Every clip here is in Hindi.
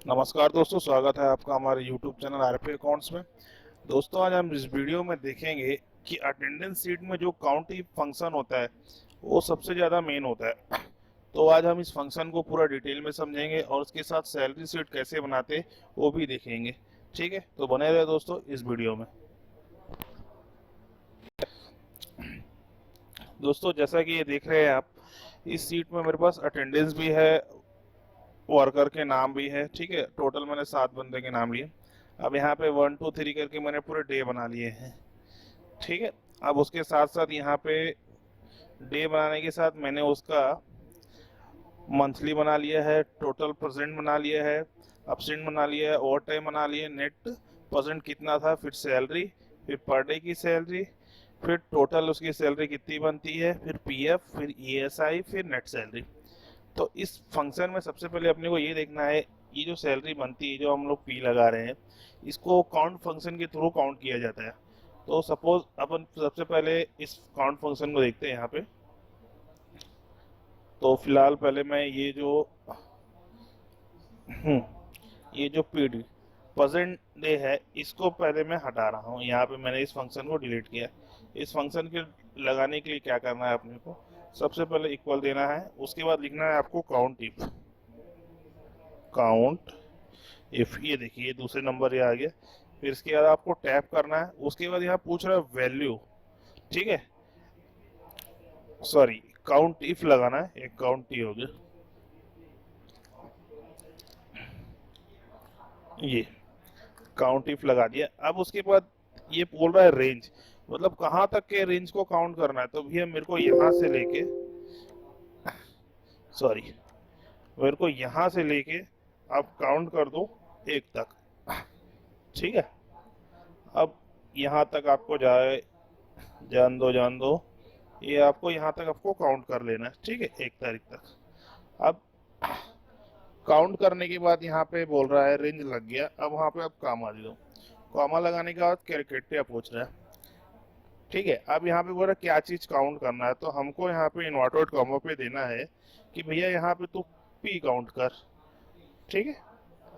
नमस्कार दोस्तों, स्वागत है आपका हमारे YouTube चैनल आरपी अकाउंट्स में। दोस्तों, आज हम इस वीडियो में देखेंगे कि अटेंडेंस शीट में जो काउंटी फंक्शन होता है वो सबसे ज़्यादा मेन होता है। तो आज हम इस फंक्शन को पूरा डिटेल में समझेंगे और उसके साथ सैलरी शीट कैसे बनाते वो भी देखेंगे। ठीक है, तो बने रहे दोस्तों इस वीडियो में। दोस्तों, जैसा कि ये देख रहे हैं आप, इस सीट में मेरे पास अटेंडेंस भी है, वर्कर के नाम भी है। ठीक है, टोटल मैंने 7 बंदे के नाम लिए। अब यहाँ पे 1 2 3 करके मैंने पूरे डे बना लिए हैं। ठीक है, अब उसके साथ साथ यहाँ पे डे बनाने के साथ मैंने उसका मंथली बना लिया है, टोटल परसेंट बना लिया है, अपसेंट बना लिया है, ओवर टाइम बना लिया है, नेट परसेंट कितना था, फिर सैलरी, फिर पर डे की सैलरी, फिर टोटल उसकी सैलरी कितनी बनती है, फिर पीएफ, फिर ईएसआई, फिर नेट सैलरी। तो इस फंक्शन में सबसे पहले अपने को ये देखना है, ये जो सैलरी बनती है, जो हम लोग पी लगा रहे हैं, इसको काउंट फंक्शन के थ्रू काउंट किया जाता है। तो सपोज अपन सबसे पहले इस काउंट फंक्शन को देखते हैं यहाँ पे। तो फिलहाल पहले मैं ये जो पीडी प्रेजेंट डे है, इसको पहले मैं हटा रहा हूँ। यहाँ पे मैंने इस फंक्शन को डिलीट किया। इस फंक्शन के लगाने के लिए क्या करना है अपने को, सबसे पहले इक्वल देना है, उसके बाद लिखना है आपको काउंट इफ। ये देखिए दूसरे नंबर ये आ गया। फिर इसके बाद आपको टैप करना है, उसके बाद यहाँ पूछ रहा है वैल्यू। ठीक है, सॉरी, काउंट इफ लगाना है, एक काउंट ही हो गया। ये काउंट इफ लगा दिया। अब उसके बाद ये बोल रहा है रेंज, मतलब कहाँ तक के रेंज को काउंट करना है। तो भैया मेरे को यहाँ से लेके, सॉरी, मेरे को यहाँ से लेके आप काउंट कर दो 1 तक। ठीक है, अब यहाँ तक आपको जान दो, ये आपको यहाँ तक आपको काउंट कर लेना है। ठीक है, 1 तारीख तक। अब काउंट करने के बाद यहाँ पे बोल रहा है रेंज लग गया। अब वहाँ पे आप कॉमा दे दो। कॉमा लगाने के बाद क्रिकेटिया पूछ रहा है। ठीक है, अब यहाँ पे बोल रहा है क्या चीज काउंट करना है। तो हमको यहाँ पे इन्वर्टेड कॉमा पे देना है कि भैया यहाँ पे तू पी काउंट कर। ठीक है,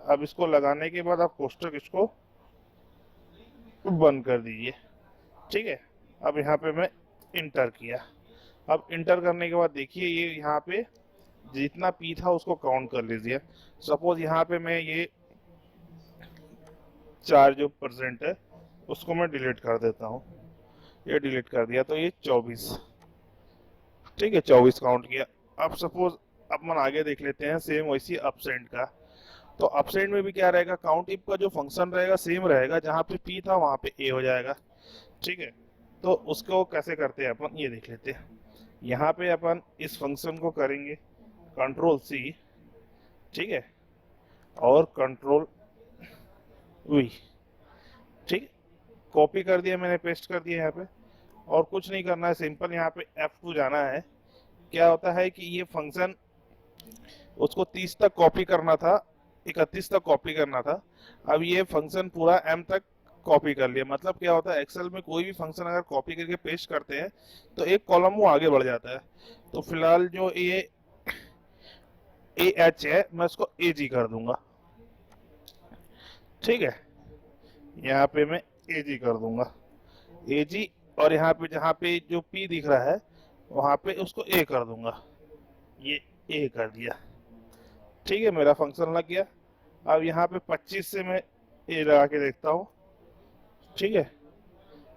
अब इसको लगाने के बाद आप कोष्टक इसको बंद कर दीजिए। ठीक है, अब यहाँ पे मैं इंटर किया। अब इंटर करने के बाद देखिए ये यहाँ पे जितना पी था उसको काउंट कर लीजिए। सपोज यहाँ पे मैं ये 4 जो परसेंट है उसको मैं डिलीट कर देता हूँ। ये डिलीट कर दिया तो ये 24। ठीक है, 24 काउंट किया। अब सपोज अपन आगे देख लेते हैं सेम वैसी अपसेंट का। तो अपसेंट में भी क्या रहेगा, काउंट इफ का जो फंक्शन रहेगा सेम रहेगा, जहाँ पे पी था वहां पे ए हो जाएगा। ठीक है, तो उसको कैसे करते हैं अपन ये देख लेते हैं। यहाँ पे अपन इस फंक्शन को करेंगे कंट्रोल सी। ठीक है, और कंट्रोल वी। ठीक, कॉपी कर दिया मैंने, पेस्ट कर दिया यहाँ पे। और कुछ नहीं करना है, सिंपल यहाँ पे F2 जाना है। क्या होता है कि ये फंक्शन उसको 30 तक कॉपी करना था, 31 तक कॉपी करना था। अब ये फंक्शन पूरा M तक कॉपी कर लिया। मतलब क्या होता है, एक्सेल में कोई भी फंक्शन अगर कॉपी करके पेस्ट करते हैं तो एक कॉलम वो आगे बढ़ जाता है। तो फिलहाल जो ये ए एच है मैं उसको ए जी कर दूंगा। ठीक है, यहाँ पे मैं ए जी कर दूंगा, ए जी। और यहाँ पे जहाँ पे जो पी दिख रहा है वहां पे उसको ए कर दूंगा। ये ए कर दिया। ठीक है, मेरा फंक्शन लग गया। अब यहाँ पे 25 से मैं ए लगा के देखता हूँ। ठीक है,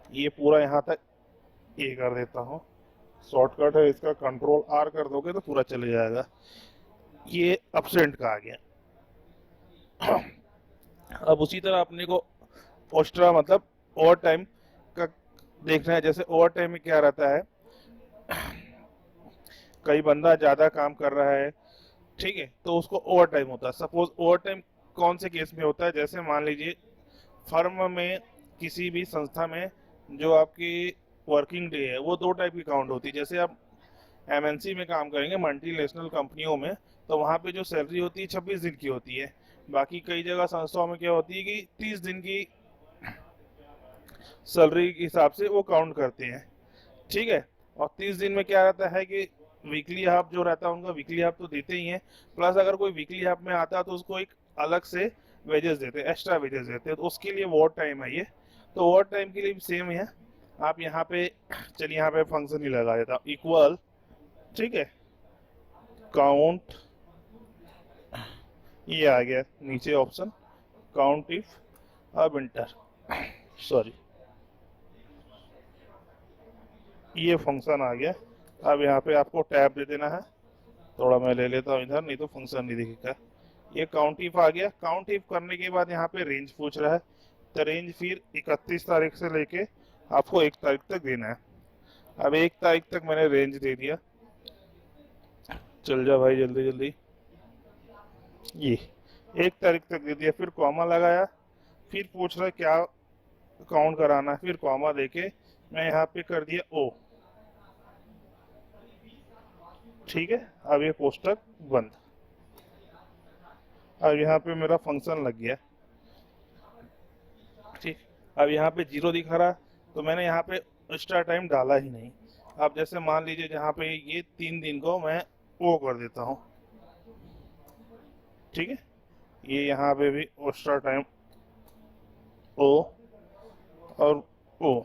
ये पूरा यहाँ तक ए कर देता हूँ। शॉर्टकट है इसका, कंट्रोल आर कर दोगे तो पूरा चले जाएगा। ये अपसेंट का आ गया। अब उसी तरह अपने को पोस्टरा मतलब ओवर टाइम का देखना है। जैसे ओवर टाइम में क्या रहता है, कई बंदा ज्यादा काम कर रहा है, ठीक है, तो उसको ओवर टाइम होता है। सपोज ओवर टाइम कौन से केस में होता है, जैसे मान लीजिए फर्म में, किसी भी संस्था में जो आपकी वर्किंग डे है वो 2 टाइप की काउंट होती है। जैसे आप एमएनसी में काम करेंगे, मल्टीनेशनल कंपनियों में, तो वहाँ पे जो सैलरी होती है 26 दिन की होती है। बाकी कई जगह संस्थाओं में क्या होती है कि 30 दिन की सैलरी के हिसाब से वो काउंट करते हैं। ठीक है, और 30 दिन में क्या रहता है कि वीकली हाफ जो रहता है उनका वीकली हाफ तो देते ही हैं, प्लस अगर कोई वीकली हाफ में आता है तो उसको एक अलग से वेजेस देते हैं, एक्स्ट्रा वेजेस देते हैं, तो उसके लिए वॉट टाइम है ये। तो वॉट टाइम के लिए भी सेम है, आप यहाँ पे चलिए यहाँ पे फंक्शन ही लगा देता हूँ इक्वल, ठीक है, काउंट, ये आ गया नीचे ऑप्शन, काउंट इफ अब इंटर सॉरी, ये फंक्शन आ गया। अब यहाँ पे आपको टैब दे देना है, थोड़ा मैं ले लेता हूँ इधर, नहीं तो फंक्शन नहीं दिखेगा। ये काउंट इफ आ गया। काउंट इफ करने के बाद यहाँ पे रेंज पूछ रहा है, तो रेंज फिर 31 तारीख से लेके आपको 1 तारीख तक देना है। अब 1 तारीख तक मैंने रेंज दे दिया, चल जा भाई जल्दी जल्दी, ये 1 तारीख तक दे दिया, फिर कॉमा लगाया, फिर पूछ रहा है क्या काउंट कराना है, फिर कॉमा देके मैं यहाँ पे कर दिया ओ, ठीक है। अब ये कोष्टक बंद। अब यहाँ पे मेरा फंक्शन लग गया, ठीक। अब यहाँ पे 0 दिखा रहा, तो मैंने यहाँ पे एक्स्ट्रा टाइम डाला ही नहीं। अब जैसे मान लीजिए जहाँ पे ये 3 दिन को मैं ओ कर देता हूँ, ठीक है, ये यहाँ पे भी एक्स्ट्रा टाइम ओ और ओ।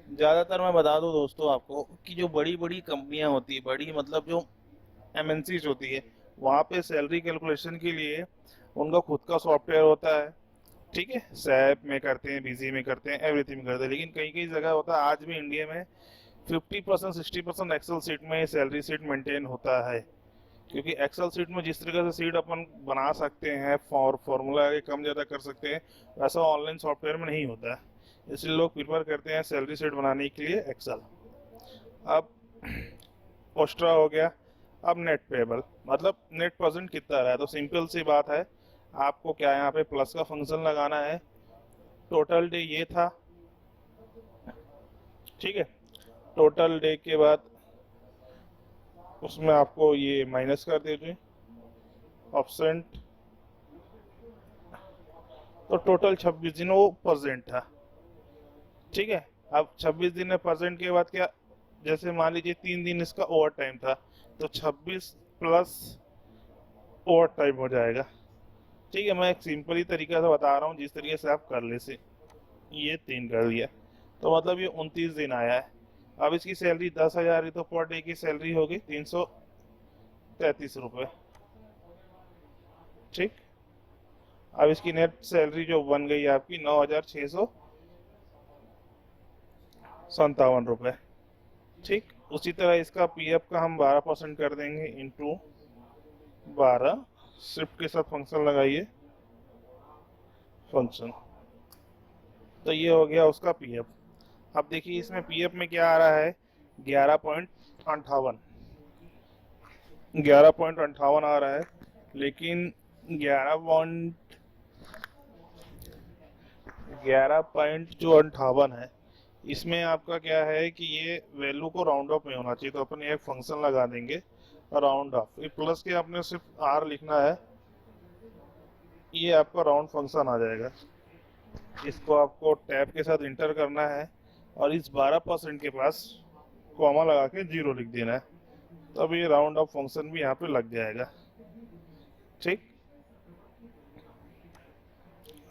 ज़्यादातर मैं बता दूं दोस्तों आपको कि जो बड़ी बड़ी कंपनियां होती है, बड़ी मतलब जो एमएनसीज होती है, वहाँ पे सैलरी कैलकुलेशन के लिए उनका खुद का सॉफ्टवेयर होता है, ठीक है, सैप में करते हैं, बिजी में करते हैं, एवरीथिंग में करते हैं। लेकिन कई कई जगह होता है आज भी इंडिया में 50% 60% एक्सेल सीट में सैलरी सीट मेंटेन होता है, क्योंकि एक्सेल सीट में जिस तरीके से सीट अपन बना सकते हैं, फॉर्मूला आगे कम ज़्यादा कर सकते हैं, वैसा ऑनलाइन सॉफ्टवेयर में नहीं होता है। इसलिए लोग प्रिफर करते हैं सैलरी सीट बनाने के लिए एक्सेल। अब ओस्ट्रा हो गया। अब नेट पेबल मतलब नेट प्रेजेंट कितना रहा है, तो सिंपल सी बात है, आपको क्या यहाँ पे प्लस का फंक्शन लगाना है। टोटल डे ये था, ठीक है, टोटल डे के बाद उसमें आपको ये माइनस कर दीजिए ऑप्शन, तो टोटल 26 दिन वो परसेंट था, ठीक है। अब 26 दिन में परसेंट के बाद क्या, जैसे मान लीजिए 3 दिन इसका ओवर टाइम था, तो 26 प्लस ओवर टाइम हो जाएगा, ठीक है। मैं एक सिंपल ही तरीका से बता रहा हूँ जिस तरीके से आप कर ले से, ये 3 कर लिया, तो मतलब ये 29 दिन आया है। अब इसकी सैलरी 10,000 है, तो पर डे की सैलरी होगी 333 रुपये, ठीक। अब इसकी नेट सैलरी जो बन गई आपकी 9,657 रुपये, ठीक। उसी तरह इसका पीएफ का हम 12% कर देंगे इंटू 12, शिफ्ट के साथ फंक्शन लगाइए फंक्शन, तो ये हो गया उसका पीएफ। अब देखिए इसमें पीएफ में क्या आ रहा है, 11.58 11.58 आ रहा है, लेकिन 11.58 है, इसमें आपका क्या है कि ये वैल्यू को राउंड ऑफ में होना चाहिए, तो अपन एक फंक्शन लगा देंगे राउंड ऑफ। ये प्लस के आपने सिर्फ आर लिखना है, ये आपका राउंड फंक्शन आ जाएगा। इसको आपको टैब के साथ इंटर करना है और इस 12% के पास कॉमा लगा के 0 लिख देना है, तब ये राउंड ऑफ फंक्शन भी यहाँ पे लग जाएगा, ठीक।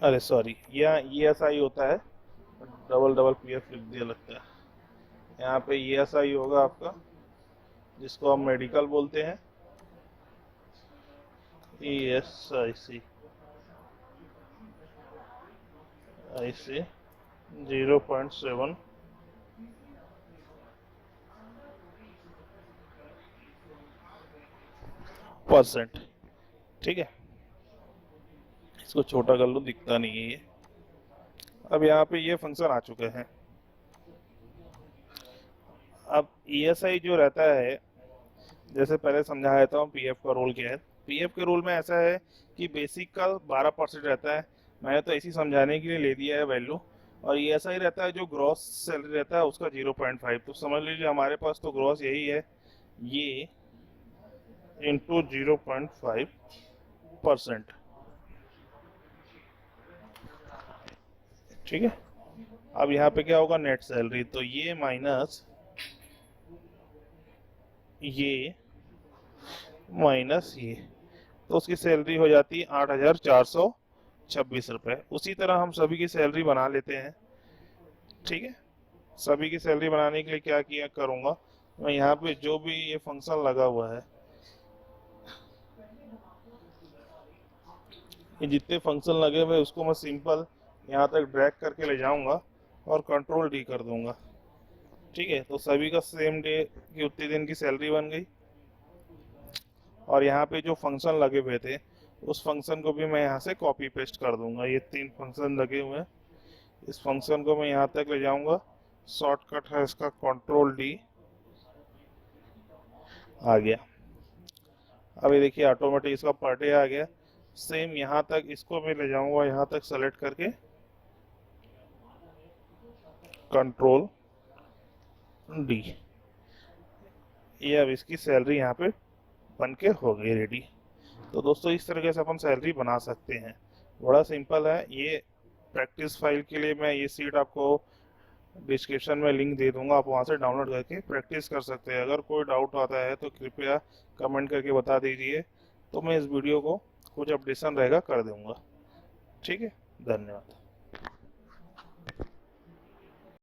अरे सॉरी, यहाँ ESI होता है, डबल डबल पीएफ लिख दिया लगता है। यहाँ पे ESI होगा आपका, जिसको हम मेडिकल बोलते हैं, ESIC IC 0.7%, ठीक है। इसको छोटा कर लो, दिखता नहीं है ये। अब यहाँ पे ये फंक्शन आ चुके हैं। अब ESI जो रहता है, जैसे पहले समझाया था पीएफ का रोल क्या है। पीएफ के रोल में ऐसा है कि बेसिक का 12% रहता है, मैंने तो इसी समझाने के लिए ले दिया है वैल्यू, और ESI रहता है जो ग्रॉस सैलरी रहता है उसका 0.5, तो समझ लीजिए हमारे पास तो ग्रॉस यही है, ये इंटू 0.5%, ठीक है। अब यहाँ पे क्या होगा, नेट सैलरी, तो ये माइनस ये, तो उसकी सैलरी हो जाती है 8,426 रुपये। उसी तरह हम सभी की सैलरी बना लेते हैं। ठीक है, सभी की सैलरी बनाने के लिए क्या किया करूँगा, मैं यहाँ पे जो भी ये फंक्शन लगा हुआ है, ये जितने फंक्शन लगे हुए उसको मैं सिंपल यहाँ तक ड्रैग करके ले जाऊंगा और कंट्रोल डी कर दूंगा। ठीक है, तो सभी का सेम डे की उतने दिन की सैलरी बन गई। और यहाँ पे जो फंक्शन लगे हुए थे उस फंक्शन को भी मैं यहाँ से कॉपी पेस्ट कर दूंगा। ये 3 फंक्शन लगे हुए हैं, इस फंक्शन को मैं यहाँ तक ले जाऊंगा। शॉर्टकट है इसका कंट्रोल डी, आ गया। अभी देखिए ऑटोमेटिक इसका पर डे आ गया। सेम यहाँ तक इसको मैं ले जाऊंगा, यहाँ तक सेलेक्ट करके कंट्रोल डी, ये अब इसकी सैलरी यहाँ पे बन के हो गई रेडी। तो दोस्तों इस तरीके से अपन सैलरी बना सकते हैं, बड़ा सिंपल है ये। प्रैक्टिस फाइल के लिए मैं ये सीट आपको डिस्क्रिप्शन में लिंक दे दूंगा, आप वहां से डाउनलोड करके प्रैक्टिस कर सकते हैं। अगर कोई डाउट आता है तो कृपया कमेंट करके बता दीजिए, तो मैं इस वीडियो को कुछ अपडेशन रहेगा कर दूंगा। ठीक है, धन्यवाद।